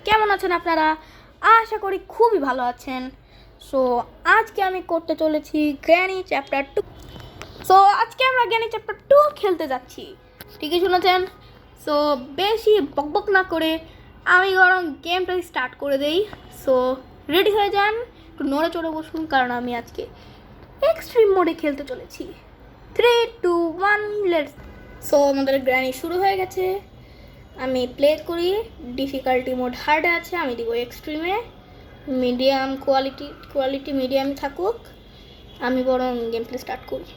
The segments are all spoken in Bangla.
কেমন আছেন আপনারা? আশা করি খুবই ভালো আছেন। সো আজকে আমি করতে চলেছি গ্র্যানি চ্যাপ্টার 2। সো আজকে আমরা গ্র্যানি চ্যাপ্টার 2 খেলতে যাচ্ছি। ঠিকই শুনেছেন। সো বেশি বকবক না করে আমি বরং গেমটা স্টার্ট করে দেই। সো রেডি হয়ে যান, একটু নড়ে চড়ে বসুন, কারণ আমি আজকে এক্সট্রিম মোডে খেলতে চলেছি। 3, 2, 1, লেটস। সো আমাদের গ্র্যানি শুরু হয়ে গেছে। আমি প্লে করি, ডিফিকাল্টি মোড হার্ডে আছে, আমি দিব এক্সট্রিমে। মিডিয়াম কোয়ালিটি মিডিয়াম থাকুক। আমি বরং গেম প্লে স্টার্ট করি।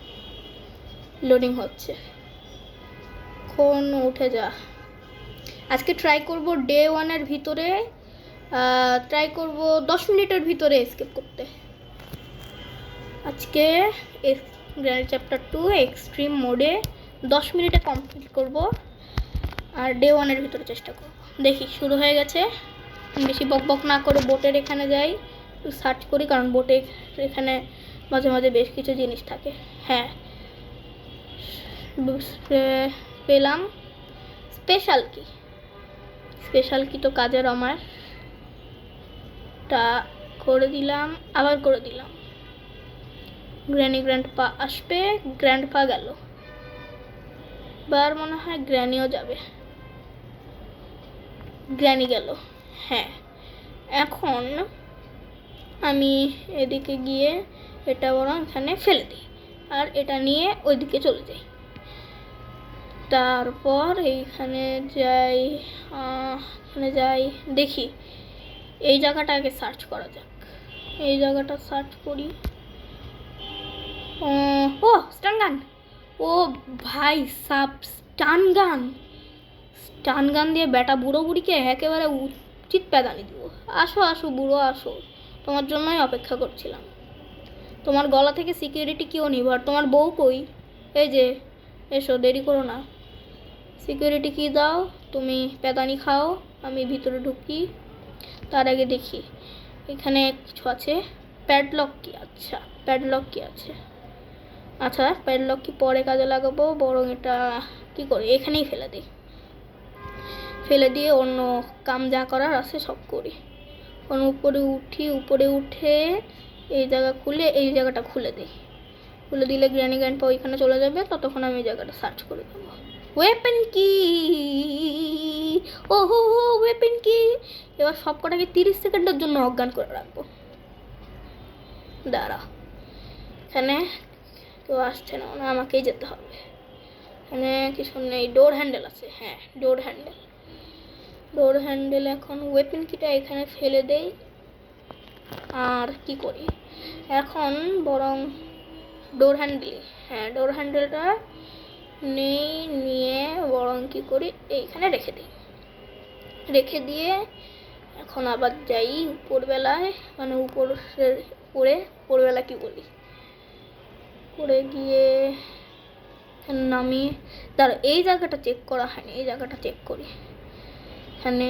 লোডিং হচ্ছে, কোন উঠে যা। আজকে ট্রাই করব ডে 1-এর ভিতরে, ট্রাই করব 10 মিনিটের ভিতরে এসকেপ করতে। আজকে গ্র্যানি চ্যাপ্টার 2 এক্সট্রিম মোডে 10 মিনিটে কমপ্লিট করব, আর ডে 1-এর ভিতরে চেষ্টা করব। দেখি শুরু হয়ে গেছে। বেশি বকবক না করে বোটের এখানে যাই, একটু সার্চ করি, কারণ বোটের এখানে মাঝে মাঝে বেশ কিছু জিনিস থাকে। হ্যাঁ, পেলাম স্পেশাল কি তো কাজের আমার টা করে দিলাম, আবার করে দিলাম। গ্র্যান্ডপা আসবে, গ্র্যান্ডপা গেল, এবার মনে হয় গ্র্যানিও যাবে। গ্র্যানি গেল। হ্যাঁ, এখন আমি এদিকে গিয়ে এটা বরং এখানে ফেলে দিই, আর এটা নিয়ে ওইদিকে চলে যাই। তারপর এইখানে যাই, দেখি এই জায়গাটা আগে সার্চ করা যাক। এই জায়গাটা সার্চ করি। ও স্টান গান, ও ভাই সাব স্টান গান দিয়ে বেটা বুড়ো বুড়িকে একেবারে উচিত প্যাদানি দিব। আসো বুড়ো আসো, তোমার জন্যই অপেক্ষা করছিলাম। তোমার গলা থেকে সিকিউরিটি কিও নিবার, তোমার বউ কই? এই যে, এসো, দেরি করো না। সিকিউরিটি কি দাও, তুমি প্যাদানি খাও, আমি ভিতরে ঢুকি। তার আগে দেখি এখানে কিছু আছে। প্যাডলক কি? আচ্ছা, প্যাডলক কি আছে? আচ্ছা, প্যাডলক কি পরে কাজে লাগাবো, বরং এটা কি করি, এখানেই ফেলে দিয়ে অন্য কাম যা করার আছে সব করি। উপরে উঠে এই জায়গাটা খুলে দিই। খুলে দিলে গ্র্যান্ডপা ওইখানে চলে যাবে, ততক্ষণ আমি এই জায়গাটা সার্চ করে দেবো। ওয়েপেন কি? ওহো, ওয়েপেন কি? এবার সব কটাকে 30 সেকেন্ডের জন্য অজ্ঞান করে রাখবো। দাঁড়া, এখানে কেউ আসছে না, আমাকেই যেতে হবে। এখানে কিছু নেই, ডোর হ্যান্ডেল আছে। হ্যাঁ, ডোর হ্যান্ডেল এখন ওয়েপেন কিটা এখানে ফেলে দেই। আর কি করি এখন, বরং ডোর হ্যান্ডেলটা নিয়ে বরং কি করি, এইখানে রেখে দিয়ে এখন আবার যাই উপরবেলায়, মানে উপরবেলা কি বলি, করে গিয়ে নামি। দাঁড়া, এই জায়গাটা চেক করা হয়নি, এই জায়গাটা চেক করি। এখানে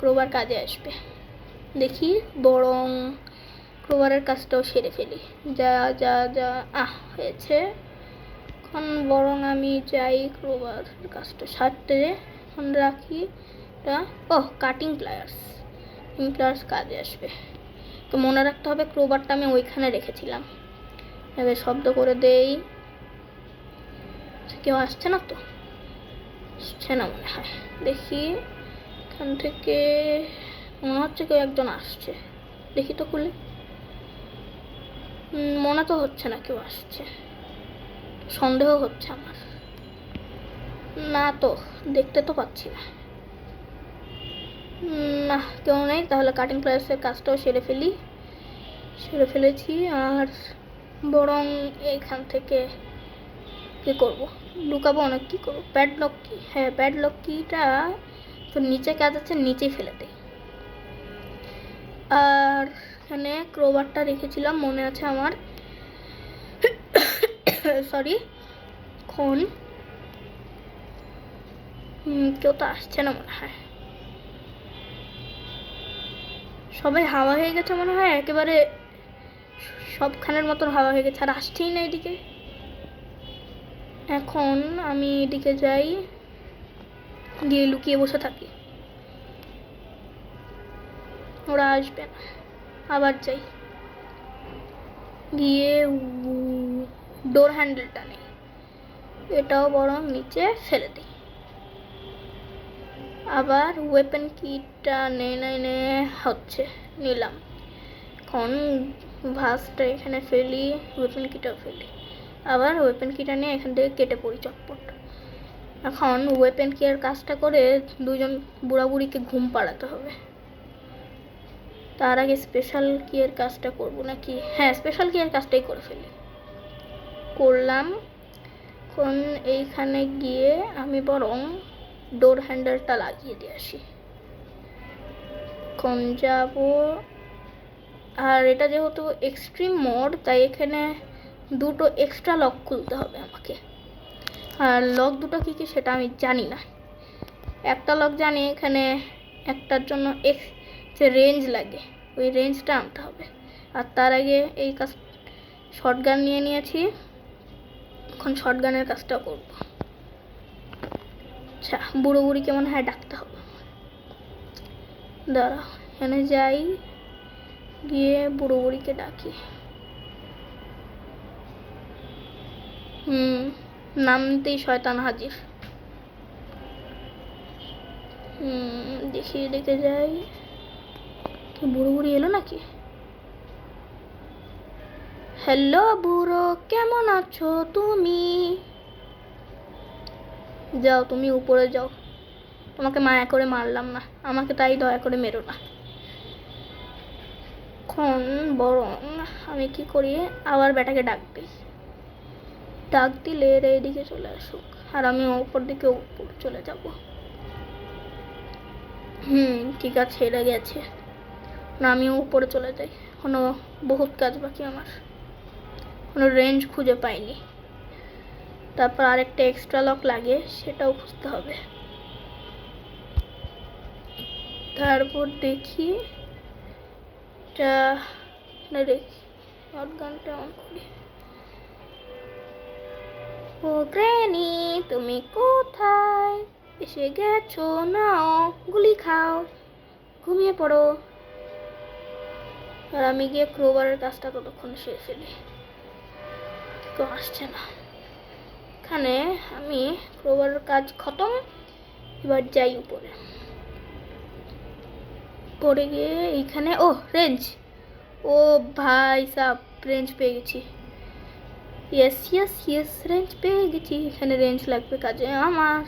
ক্রোবার কাজে আসবে। দেখি বরং ক্রোবারের কাজটাও সেরে ফেলি। যা হয়েছে। এখন বরং আমি যাই ক্রোবার কাজটা সারতে, এখন রাখি এটা। কাটিং প্লায়ার্স কাজে আসবে। তো মনে রাখতে হবে ক্রোবারটা আমি ওইখানে রেখেছিলাম। এবার শব্দ করে দেই। কেউ আসছে না তো? আসছে না মনে হয়। দেখি এখান থেকে, মনে হচ্ছে কেউ একজন আসছে। দেখি তো খুলে, মনে তো হচ্ছে না কেউ আসছে, সন্দেহ হচ্ছে আমার। না তো, দেখতে তো পাচ্ছি না কেউ নেই। তাহলে কাটিং প্লায়ার্সের কাজটাও সেরে ফেলেছি। আর বরং এইখান থেকে কি করব, লুকাবো অনেক, কি করবো, প্যাডলক কি? হ্যাঁ, প্যাডলক কিটা তো নিচে কাজ আছে, নিচেই ফেলে দেই। আর এখানে ক্রোবারটা রেখেছিলাম, মনে আছে আমার। সরি, এখন কেউ তো আসছে না মনে হয়, সবাই হাওয়া হয়ে গেছে মনে হয়, একেবারে সবখানের মতন হাওয়া হয়ে গেছে, আর আসছেই না এদিকে। এখন আমি এদিকে যাই, গিয়ে লুকিয়ে বসে থাকি, ওরা আসবে না। আবার যাই, গিয়ে ডোর হ্যান্ডেলটা নেই, এটাও বরং নিচে ফেলে দিই। আবার ওয়েপেন কিটা নে হচ্ছে, নিলাম। এখন ভাসটা এখানে ফেলি, ওয়েপেন কিটাও ফেলি। আবার ওয়েপেন কিটা নিয়ে এখান থেকে কেটে পড়ি চটপট। এখন ওয়েপেন কিয়ের কাজটা করে দুজন বুড়া বুড়িকে ঘুম পাড়াতে হবে। তার আগে স্পেশাল কিয়ের কাজটা করব নাকি? হ্যাঁ, স্পেশাল কিয়ের কাজটাই করে ফেলি। করলাম। এখন এইখানে গিয়ে আমি বরং ডোর হ্যান্ডেলটা লাগিয়ে দিয়ে আসি। এখন যাব, আর এটা যেহেতু এক্সট্রিম মোড, তাই এখানে দুটো এক্সট্রা লক খুলতে হবে আমাকে। আর লক দুটো কী কী সেটা আমি জানি না। একটা লক জানি, এখানে একটার জন্য যে রেঞ্জ লাগে, ওই রেঞ্জটা আনতে হবে। আর তার আগে এই কাজ শর্টগান নিয়ে নিয়েছি, এখন শর্টগানের কাজটা করব। আচ্ছা, বুড়ো বুড়িকে মনে হয় ডাকতে হবে। দাঁড়া, এখানে যাই, গিয়ে বুড়ো বুড়িকে ডাকি। নামতেই শয়তান হাজির। দেখি দেখে যাই, বুড়ো বুড়ি এলো নাকি? হ্যালো বুড়ো, কেমন আছো তুমি? যাও, তুমি উপরে যাও, তোমাকে মায়া করে মারলাম না, আমাকে তাই দয়া করে মেরো না। এখন বরং আমি কি করি, আবার ব্যাটাকে ডাক দিই। ডাক দিলে এরা এদিকে চলে আসুক, আর আমি উপর দিকে উপর চলে যাব। ঠিক আছে, এরা গেছে না, আমিও উপরে চলে যাই। এখনো বহুত কাজ বাকি আমার, কোনো রেঞ্জ খুঁজে পাইনি। তারপর আরেকটা এক্সট্রা লক লাগে, সেটাও খুঁজতে হবে। তারপর দেখি শটগানটা অন করি। ও গ্র্যানি, তুমি কোথায়? এসে গেছো, নাও গুলি খাও, ঘুমিয়ে পড়ো। আর আমি গিয়ে ক্রোবারের কাজটা ততক্ষণ সেরে ফেলি। কেউ আসছে না এখানে, আমি ক্রোবারের কাজ খতম। এবার যাই উপরে, পড়ে গিয়ে এইখানে রেঞ্জ। ও ভাই সাব, রেঞ্জ পেয়ে গেছি। ইয়েস রেঞ্জ পেয়ে গেছি। এখানে রেঞ্জ লাগবে কাজে আমার,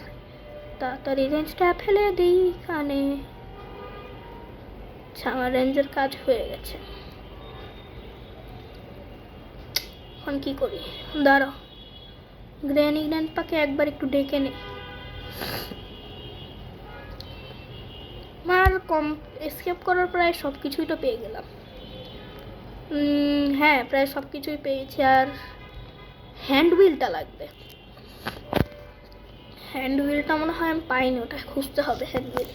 তাড়াতাড়ি রেঞ্জটা ফেলে দিই এখানে। আচ্ছা, আমার রেঞ্জের কাজ হয়ে গেছে। এখন কি করি, দাঁড়াও, গ্র্যান্ডপাকে একবার একটু ডেকে নেই। আমার এসকেপ করার প্রায় সব কিছুই তো পেয়ে গেলাম। হ্যাঁ, প্রায় সব কিছুই পেয়েছি। আর হ্যান্ড হুইলটা লাগবে। হ্যান্ড হুইলটা মনে হয় আমি পাইনি, ওটা খুঁজতে হবে। হ্যান্ড হুইল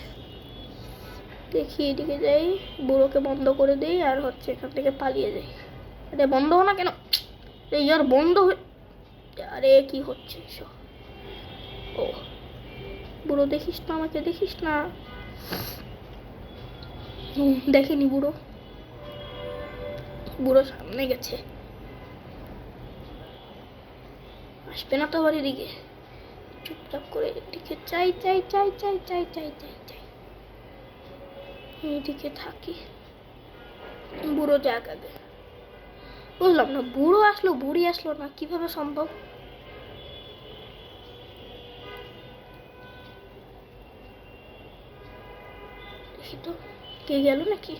দেখি, এদিকে যাই, বুড়োকে বন্ধ করে দিই, আর হচ্ছে এখান থেকে পালিয়ে যাই। আরে বন্ধ হো না কেন? ইয়ার বন্ধ হয়ে, আরে কি হচ্ছে এসব? ও বুড়ো, দেখিস না আমাকে, দেখিস না। দেখেনি বুড়ো, বুড়ো সামনে গেছে, আসবে না তো আবার এদিকে। চুপচাপ করে এদিকে চাই, এইদিকে থাকি। বুড়ো যাক আগে। বুঝলাম না, বুড়ো আসলো বুড়ি আসলো না, কিভাবে সম্ভব? দেখি তো, কে গেল নাকি?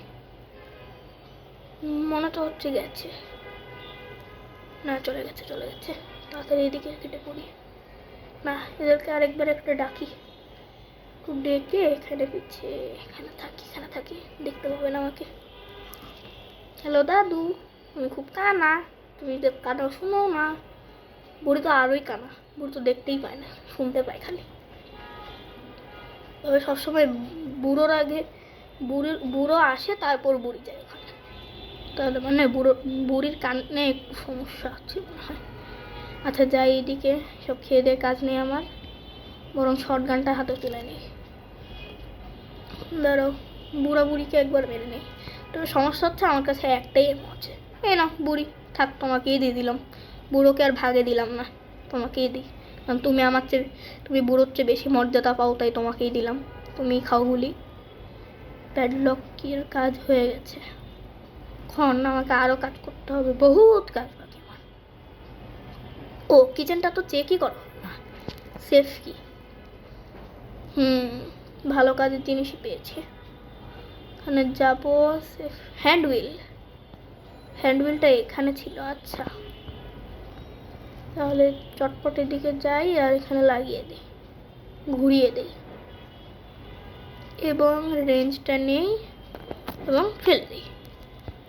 মনে তো হচ্ছে গেছে। না, চলে গেছে। তাড়াতাড়ি এদিকে কেটে পড়ি। না, এদেরকে আরেকবার একটা ডাকি, একটু ডেকে এখানে পিছিয়ে এখানে থাকি, দেখতে পাবে না আমাকে। হ্যালো দাদু, তুমি খুব কানা, তুমি কানা শুনো না। বুড়ি তো আরোই কানা, বুড়ি তো দেখতেই পায় না, শুনতে পায় খালি। তবে সবসময় বুড়োর আগে বুড়ো আসে, তারপর বুড়ি যায় ওখানে। তাহলে মানে বুড়ির কানে একটু সমস্যা আছে মনে হয়। আচ্ছা, যাই এদিকে, সব খেয়ে দিয়ে কাজ নেই আমার। বরং শর্ট গানটা হাতে তুলে নিই। দাঁড়াও, বুড়া বুড়িকে একবার মেরে নেই। তবে সমস্যা হচ্ছে আমার কাছে একটাই এমো আছে। এই না বুড়ি, থাক, তোমাকেই দিয়ে দিলাম। বুড়োকে আর ভাগে দিলাম না, তোমাকেই দিই। কারণ তুমি বুড়োর চেয়ে বেশি মর্যাদা পাও, তাই তোমাকেই দিলাম। তুমি খাও গুলি। প্যাডলকের কাজ হয়ে গেছে। এখন আমাকে আরও কাজ করতে হবে, বহুত কাজ বাকি আমার। ও কিচেনটা তো চেকই করো না, সেফ কি। ভালো কাজের জিনিসই পেয়েছি। এখানে যাবো, সেফ হ্যান্ডউইলটা এখানে ছিল। আচ্ছা, তাহলে চটপটের দিকে যাই আর এখানে লাগিয়ে দিই, ঘুরিয়ে দিই এবং রেঞ্জটা নেই এবং ফেলে দিই।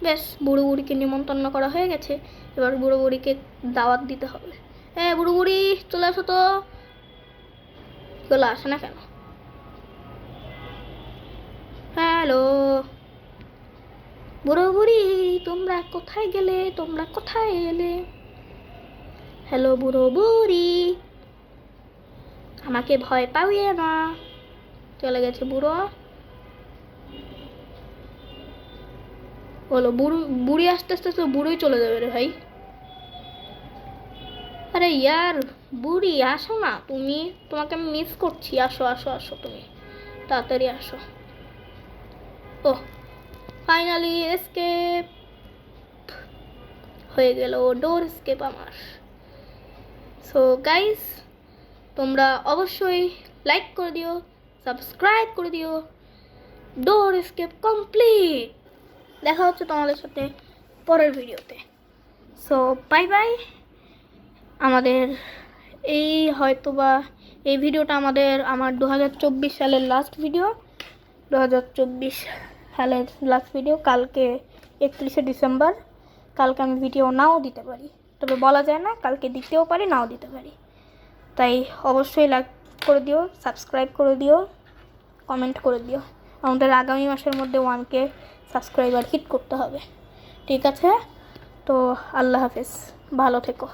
ব্যাস, বুড়ো বুড়িকে নিমন্ত্রণ করা হয়ে গেছে। এবার বুড়ো বুড়িকে দাওয়াত দিতে হবে। হ্যাঁ বুড়ো বুড়ি, চলে আসো তো। চলে আসে না কেন? হ্যালো বুড়ো বুড়ি, তোমরা কোথায় গেলে? হ্যালো বুড়ো বুড়ি, আমাকে ভয় পাইয়ে না। চলে গেছে বুড়ো। বলো বুড়ি আস্তে আস্তে তো বুড়োই চলে যাবে রে ভাই। আরে ইয়ার বুড়ি, আসো না তুমি, তোমাকে আমি মিস করছি। আসো আসো আসো, তুমি তাড়াতাড়ি আসো। ও ফাইনালি এসকেপ হয়ে গেল, ডোর এসকেপ আমার। সো গাইস, তোমরা অবশ্যই লাইক করে দিও, সাবস্ক্রাইব করে দিও। ডোর এসকেপ কমপ্লিট। দেখা হচ্ছে তোমাদের সাথে পরের ভিডিওতে। So bye bye. আমাদের এই ভিডিওটা আমার 2024 সালের লাস্ট ভিডিও। 2024 সালের লাস্ট ভিডিও। কালকে 31শে ডিসেম্বর। কালকে আমি ভিডিও নাও দিতে পারি, তবে বলা যায় না, কালকে দিতেও পারি নাও দিতে পারি। তাই অবশ্যই লাইক করে দিও, সাবস্ক্রাইব করে দিও, কমেন্ট করে দিও। আমাদের আগামী মাসের মধ্যে 1K সাবস্ক্রাইবার হিট করতে হবে। ঠিক আছে, তো আল্লাহ হাফেজ, ভালো থেকো।